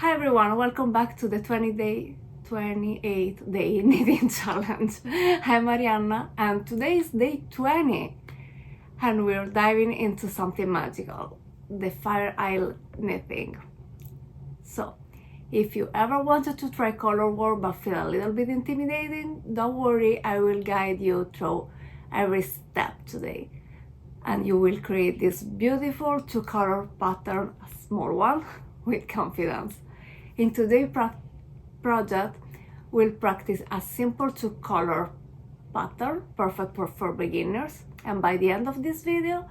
Hi everyone, welcome back to the 28th day knitting challenge. I'm Marianna and today is day 20 and we're diving into something magical, the Fire Isle knitting. So, if you ever wanted to try Colorwork but feel a little bit intimidating, don't worry, I will guide you through every step today. And you will create this beautiful two-color pattern, a small one, with confidence. In today's project, we'll practice a simple two-color pattern, perfect for beginners. And by the end of this video,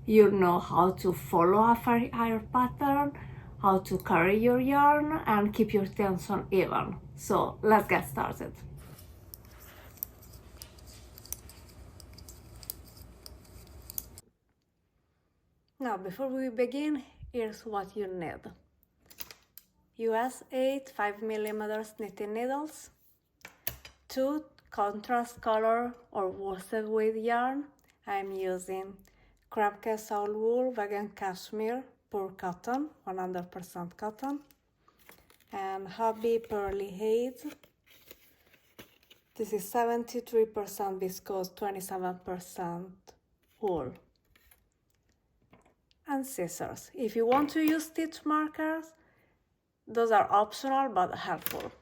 you'll know how to follow a fire pattern, how to carry your yarn, and keep your tension even. So let's get started. Now, before we begin, here's what you need. US 8 5mm knitting needles, 2 contrast color or worsted weight yarn. I'm using Krabke Soul Wool Vegan Cashmere Pure Cotton, 100% cotton, and Hobby Pearly Haze. This is 73% viscose, 27% wool. And scissors. If you want to use stitch markers, those are optional but helpful.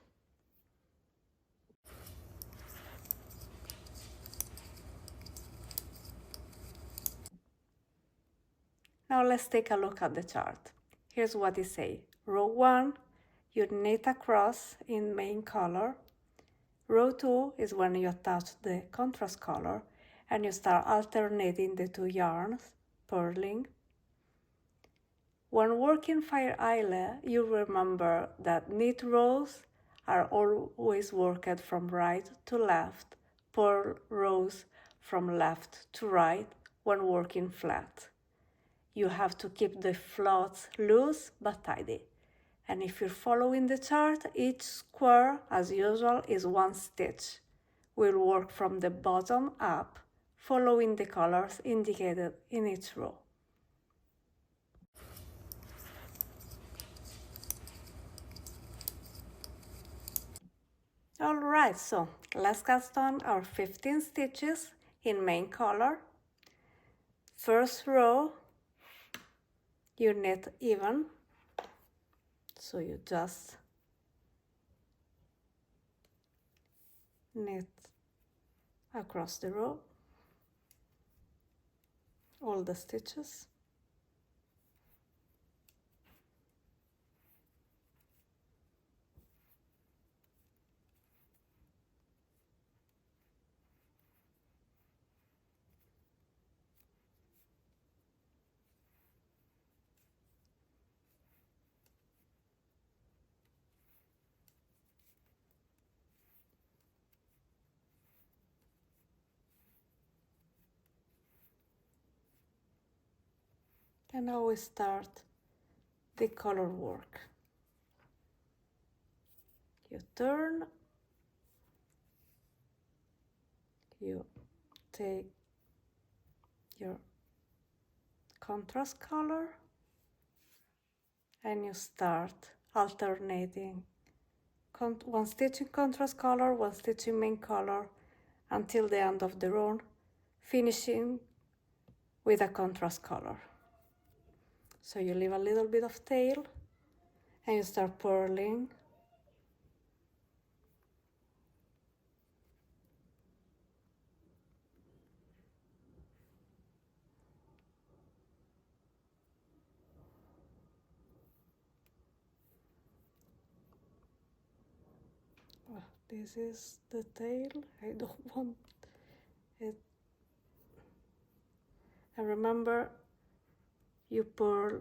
Now let's take a look at the chart. Here's what it says. Row 1, you knit across in main color. Row 2 is when you attach the contrast color and you start alternating the two yarns, purling. When working Fire Isle, you remember that knit rows are always worked from right to left, purl rows from left to right when working flat. You have to keep the floats loose but tidy. And if you're following the chart, each square, as usual, is one stitch. We'll work from the bottom up, following the colors indicated in each row. Alright, so let's cast on our 15 stitches in main color. First row, you knit even, so you just knit across the row, all the stitches. And now we start the color work. You turn, you take your contrast color and you start alternating one stitch in contrast color, one stitch in main color until the end of the row, finishing with a contrast color. So you leave a little bit of tail and you start purling. This is the tail. I don't want it. And remember, you purl,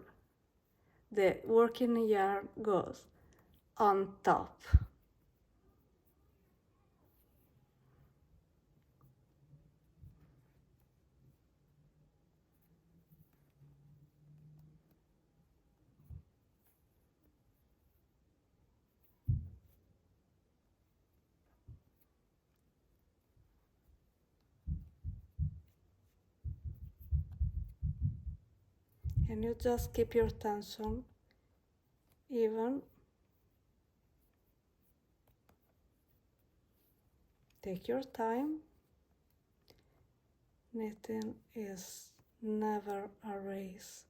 the working yarn goes on top. And you just keep your tension even Take your time. Knitting is never a race.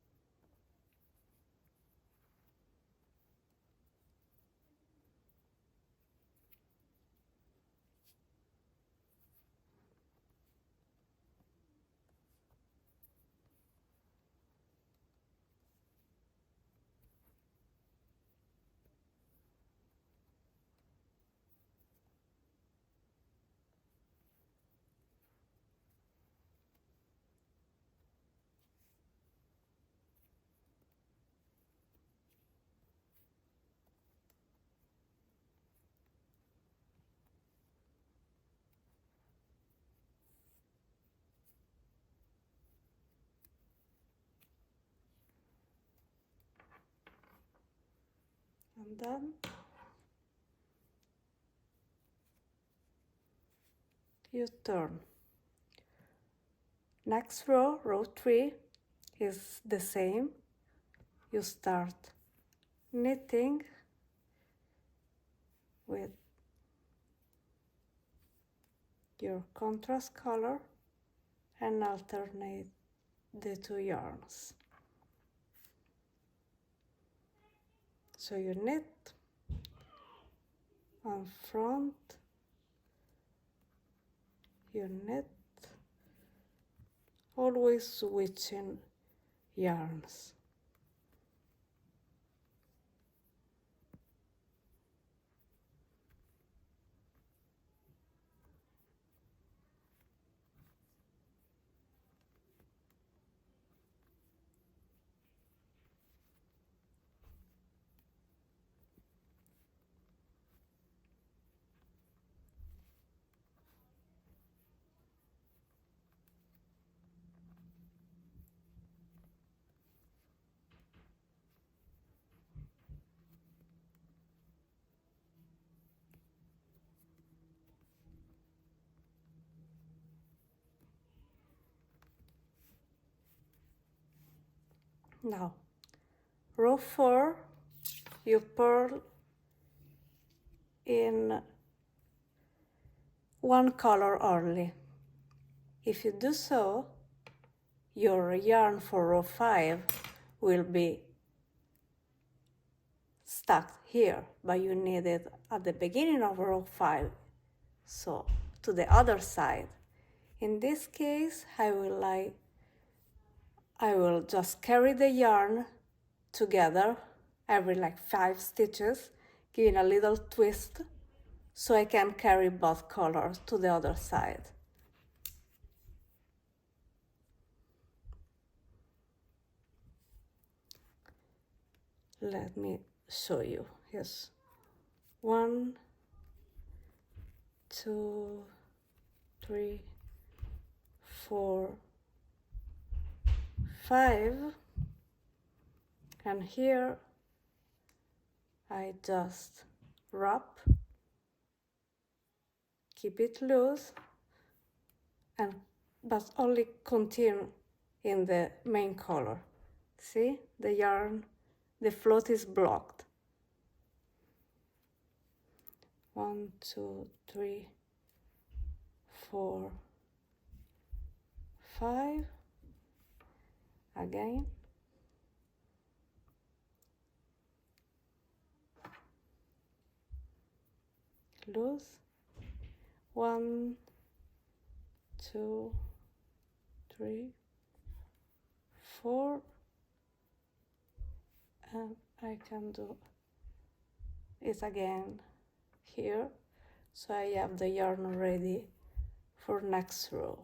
And then you turn. Next row, row 3, is the same. You start knitting with your contrast color and alternate the 2 yarns. So you knit on front, you knit, always switching yarns. Now, row 4, you purl in one color only. If you do so, your yarn for row 5 will be stuck here, but you need it at the beginning of row 5, so to the other side. In this case, I will just carry the yarn together every like 5 stitches, giving a little twist so I can carry both colors to the other side. Let me show you. Yes. 1, 2, 3, 4, 5, and here I just wrap, keep it loose, but only continue in the main color. See, the yarn, the float is blocked. 1, 2, 3, 4, 5. Again. Loose. 1, 2, 3, 4, and I can do it again here, so I have the yarn ready for next row.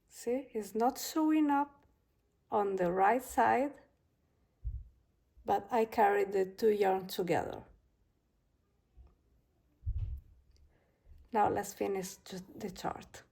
See, it's not showing up on the right side, but I carried the 2 yarns together. Now let's finish the chart.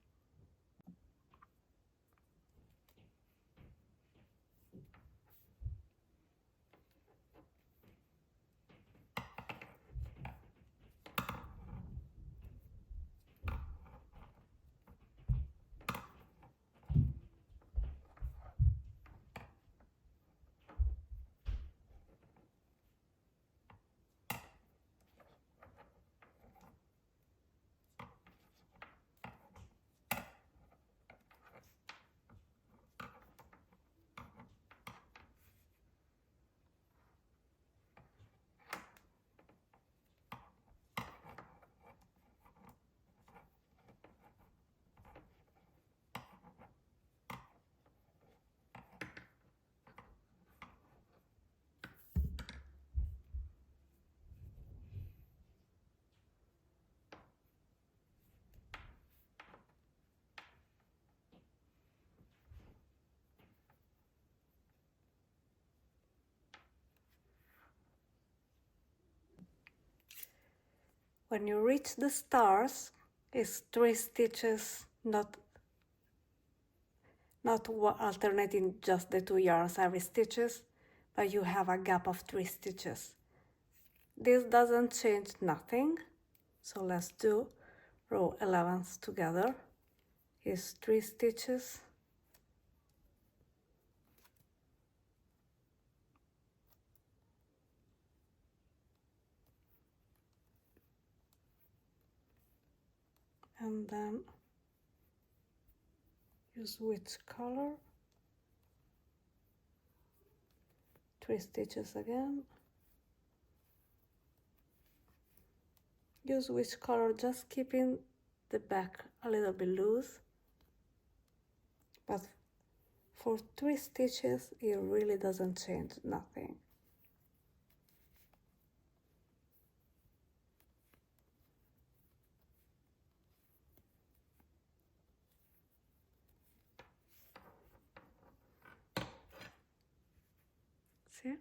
When you reach the stars, it's 3 stitches, not alternating just the 2 yarns every stitches, but you have a gap of 3 stitches. This doesn't change nothing, so let's do row 11s together. Is 3 stitches, and then you switch color, 3 stitches again, you switch color, just keeping the back a little bit loose, but for 3 stitches it really doesn't change nothing. See?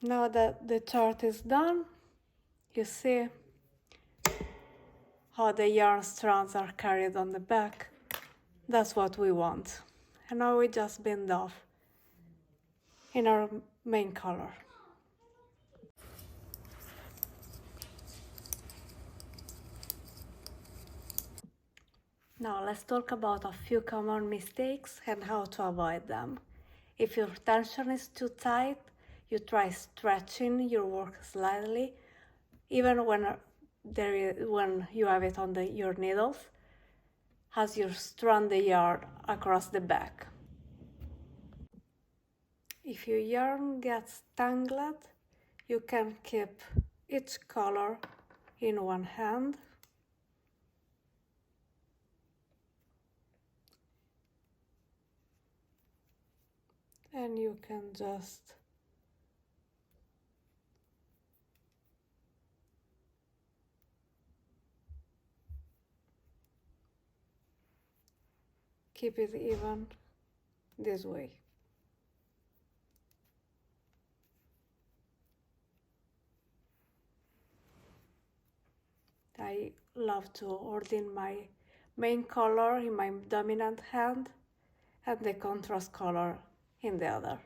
Now that the chart is done, you see how the yarn strands are carried on the back. That's what we want. And now we just bend off in our main color. Now let's talk about a few common mistakes and how to avoid them. If your tension is too tight, you try stretching your work slightly, even when you have it on your needles, as you strand the yarn across the back. If your yarn gets tangled, you can keep each color in one hand and you can just keep it even this way. I love to ordain my main color in my dominant hand and the contrast color in the other.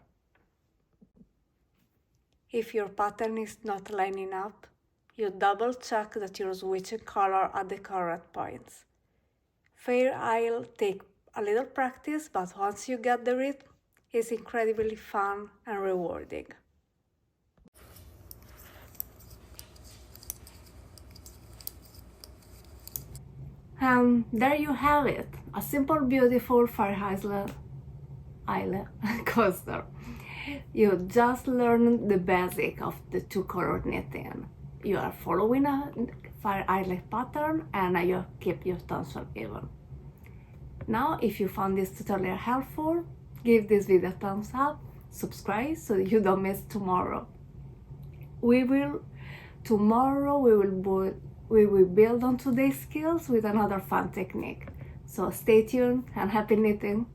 If your pattern is not lining up, you double check that you're switching color at the correct points. Fair Isle take a little practice, but once you get the rhythm, it's incredibly fun and rewarding. And there you have it, a simple, beautiful Fair Isle coaster. You just learned the basic of the 2-color knitting. You are following a Fair Isle pattern and you keep your tension even. Now, if you found this tutorial helpful, give this video a thumbs up, subscribe so you don't miss tomorrow. We will build on today's skills with another fun technique. So stay tuned and happy knitting!